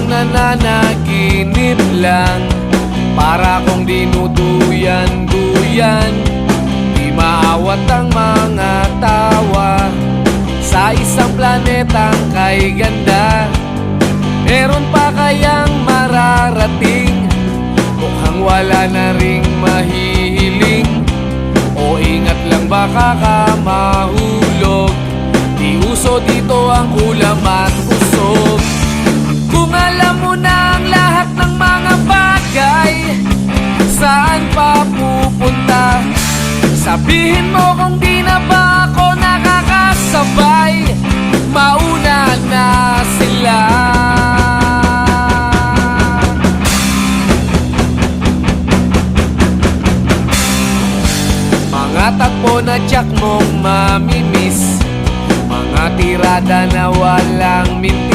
parang nananaginip lang, para kong dinuduyan-duyan. Di maawat ang mga tawa sa isang planetang kay ganda. Meron pa kayang mararating? Mukhang wala na ring mahihiling. O ingat lang baka ka mahulog. Di uso dito ang ulam at usog. Kung alam mo na ang lahat ng mga bagay, saan pa pupunta? Sabihin mo kung di na ba ako nakakasabay. Mauna na sila. Mga takbo na tiyak mong mamimiss, mga tirada na walang min